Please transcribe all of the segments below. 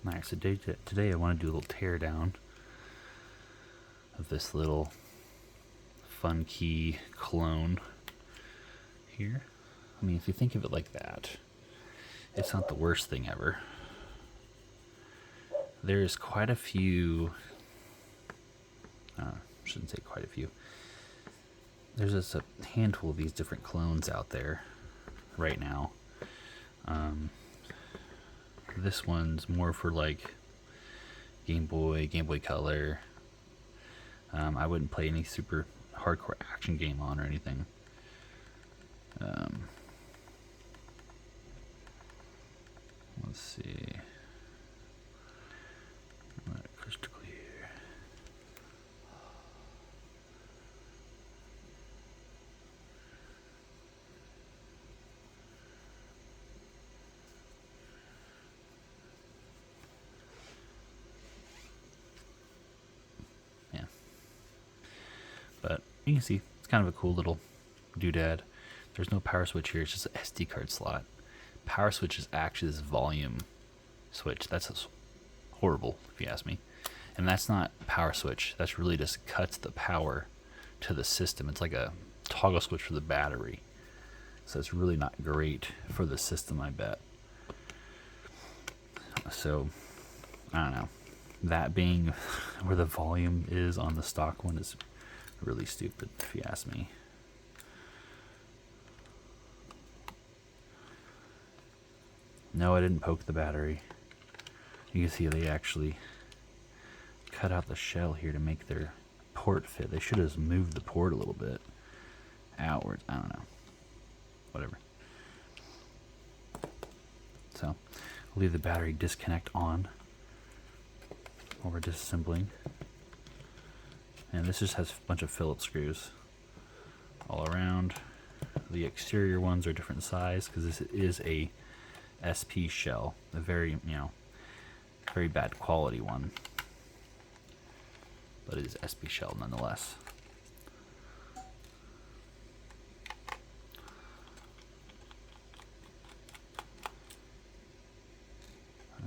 Alright, so today I want to do a little teardown of this little Funkey clone here. I mean, if you think of it like that, it's not the worst thing ever. There's quite a few, shouldn't say quite a few. There's just a handful of these different clones out there right now. This one's more for like Game Boy Color. I wouldn't play any super hardcore action game on or anything. Let's see. Crystal clear. Yeah. But you can see it's kind of a cool little doodad. There's no power switch here, it's just an SD card slot. Power switch is actually this volume switch. That's horrible, if you ask me. And that's not power switch. That's really just cuts the power to the system. It's like a toggle switch for the battery. So it's really not great for the system, I bet. So, I don't know. That being where the volume is on the stock one is really stupid, if you ask me. No, I didn't poke the battery. You can see they actually cut out the shell here to make their port fit. They should have moved the port a little bit outwards. I don't know. Whatever. So, I'll leave the battery disconnect on while we're disassembling. And this just has a bunch of Phillips screws all around. The exterior ones are different size because this is a SP shell, a very, very bad quality one, but it is SP shell nonetheless.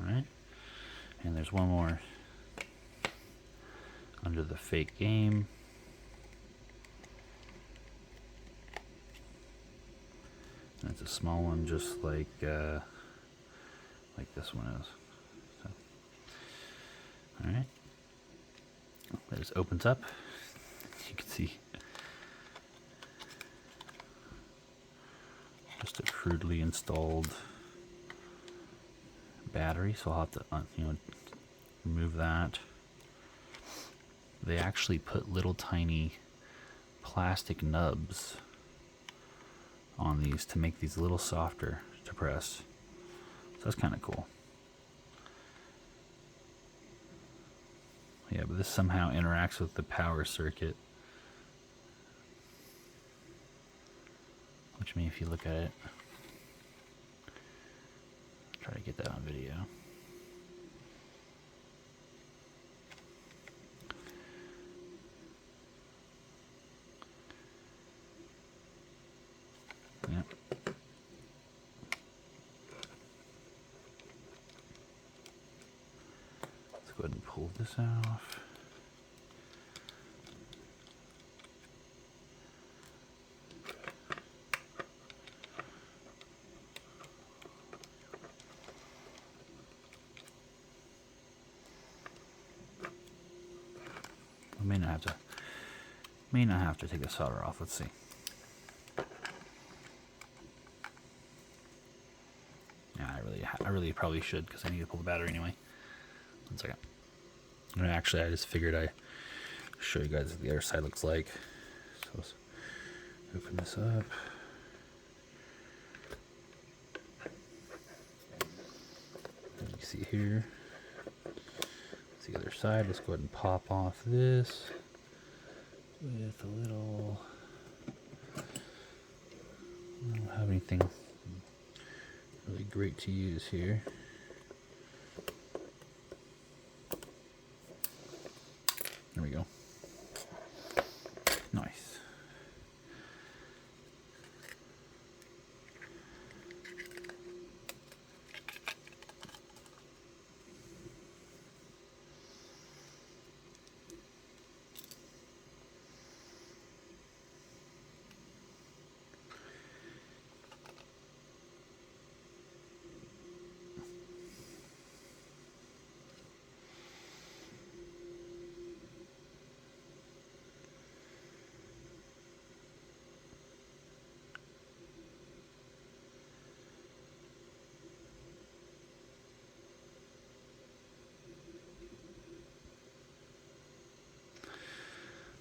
Alright, and there's one more under the fake game. And it's a small one, just like this one is. So, all right, it just opens up. You can see just a crudely installed battery, so I'll have to remove that. They actually put little tiny plastic nubs on these to make these a little softer to press. So that's kind of cool. Yeah, but this somehow interacts with the power circuit. Which means if you look at it, try to get that on video. Yep. Let's go ahead and pull this off. I may not have to take the solder off. Let's see. I really probably should because I need to pull the battery anyway. 1 second. And actually, I just figured I'd show you guys what the other side looks like. So let's open this up. And you can see here. That's the other side. Let's go ahead and pop off this with a little. I don't have anything really great to use here. There we go. Nice.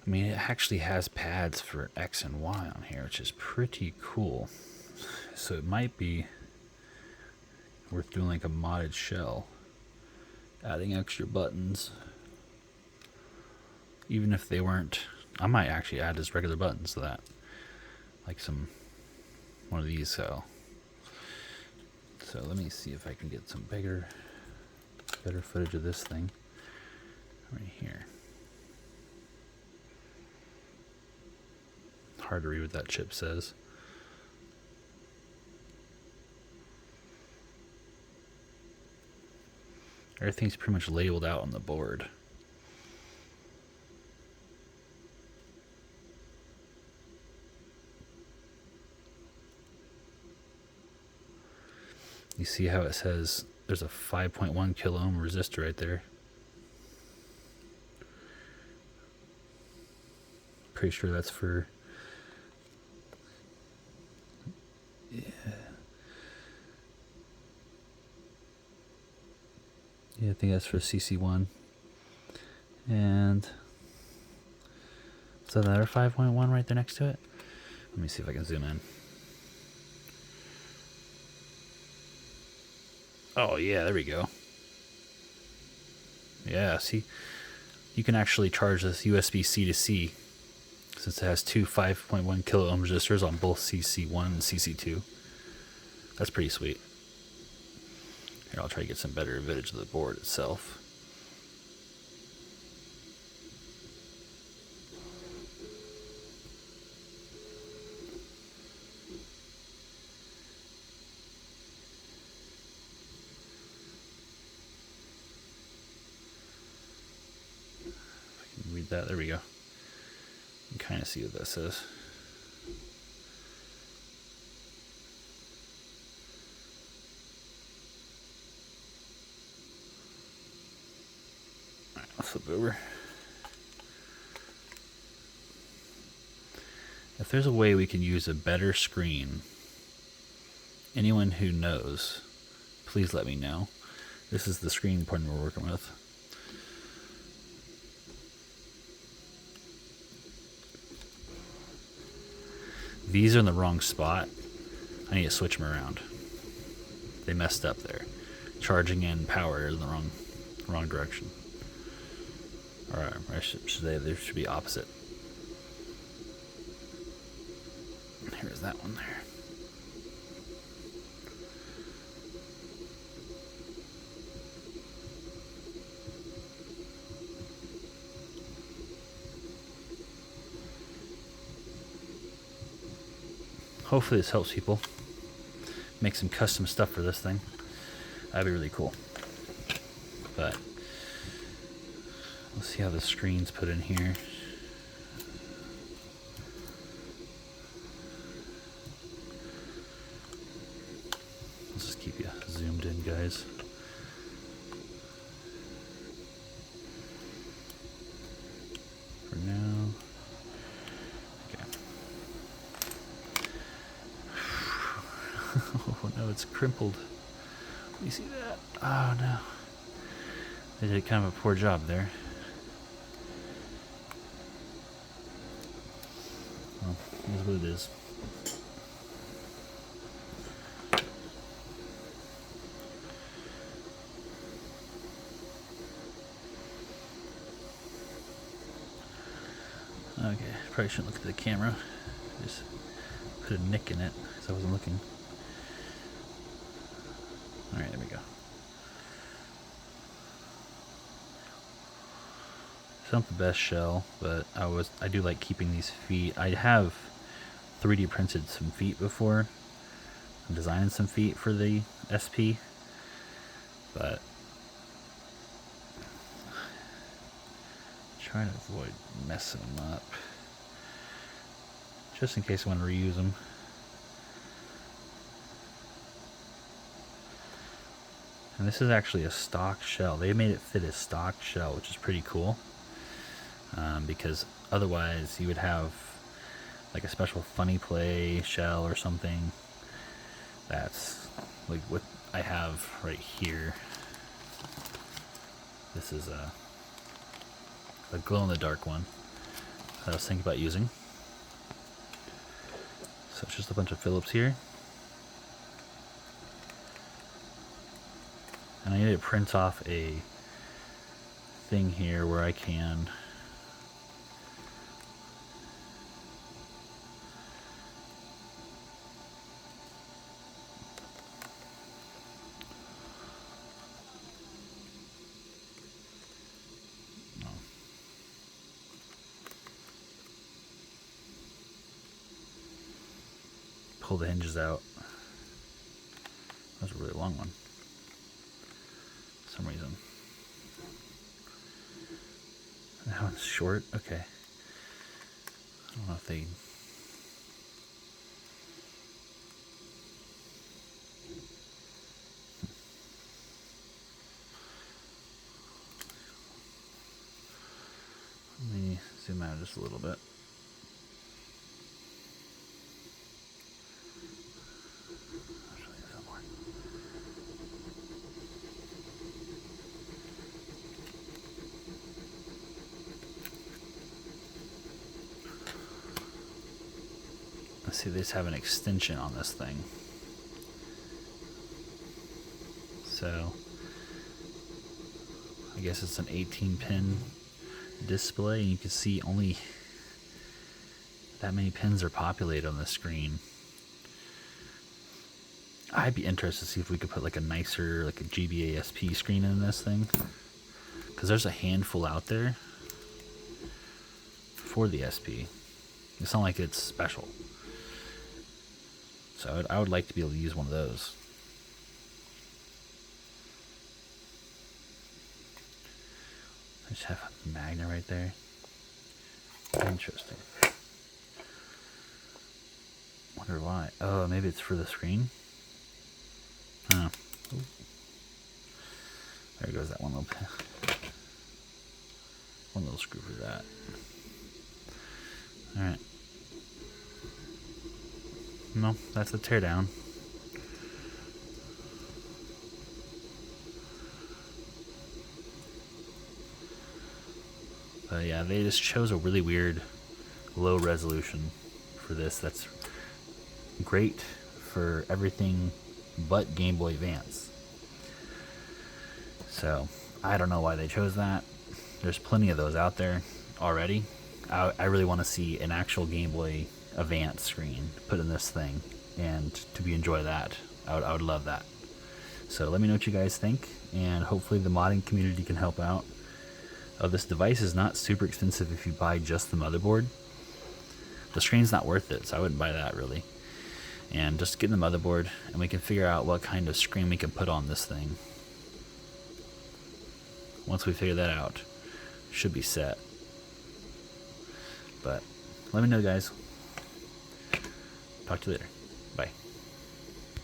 I mean, it actually has pads for X and Y on here, which is pretty cool. So it might be worth doing like a modded shell, adding extra buttons. Even if they weren't, I might actually add just regular buttons to that, like one of these. So let me see if I can get some better footage of this thing right here. Hard to read what that chip says. Everything's pretty much labeled out on the board. You see how it says there's a 5.1 kilo ohm resistor right there. Pretty sure that's for, yeah, I think that's for CC1. And is that another 5.1 right there next to it? Let me see if I can zoom in. Oh yeah, there we go. Yeah, see, you can actually charge this USB-C to C, since it has two 5.1 kilo ohm resistors on both CC1 and CC2. That's pretty sweet. Here, I'll try to get some better footage of the board itself. Read that. There we go. You can kind of see what that says. All right, I'll flip over. If there's a way we can use a better screen, anyone who knows, please let me know. This is the screen point we're working with. These are in the wrong spot. I need to switch them around. They messed up there. Charging and power is in the wrong direction. Alright, I should say they should be opposite. Here's that one there. Hopefully this helps people make some custom stuff for this thing. That'd be really cool. But let's see how the screen's put in here. Let's just keep you zoomed in, guys. For now. Oh no, it's crumpled. You see that? Oh no. They did kind of a poor job there. Well, here's what it is. Okay, probably shouldn't look at the camera. Just put a nick in it because I wasn't looking. Alright, there we go. It's not the best shell, but I do like keeping these feet. I have 3D printed some feet before. I'm designing some feet for the SP, but trying to avoid messing them up, just in case I want to reuse them. And this is actually a stock shell. They made it fit a stock shell, which is pretty cool. Because otherwise you would have like a special funny play shell or something. That's like what I have right here. This is a glow-in-the-dark one. that I was thinking about using. So it's just a bunch of Phillips here. And I need to print off a thing here where I can pull the hinges out. That was a really long one for some reason. That one's short. Okay. I don't know if they... Let me zoom out just a little bit. Let's see, they just have an extension on this thing. So, I guess it's an 18-pin display, and you can see only that many pins are populated on the screen. I'd be interested to see if we could put like a nicer, like a GBA SP screen in this thing, because there's a handful out there for the SP. It's not like it's special. So I would like to be able to use one of those. I just have a magnet right there. Interesting. Wonder why. Oh, maybe it's for the screen? Huh. Ooh. There goes that one little screw for that. Alright. No, that's a teardown. But yeah, they just chose a really weird low resolution for this. That's great for everything but Game Boy Advance. So, I don't know why they chose that. There's plenty of those out there already. I really want to see an actual Game Boy Advance screen put in this thing, and to enjoy that, I would love that. So let me know what you guys think, and hopefully the modding community can help out. This device is not super expensive if you buy just the motherboard. The screen's not worth it, so I wouldn't buy that really. And just get the motherboard, and we can figure out what kind of screen we can put on this thing. Once we figure that out, should be set. But let me know, guys. Talk to you later.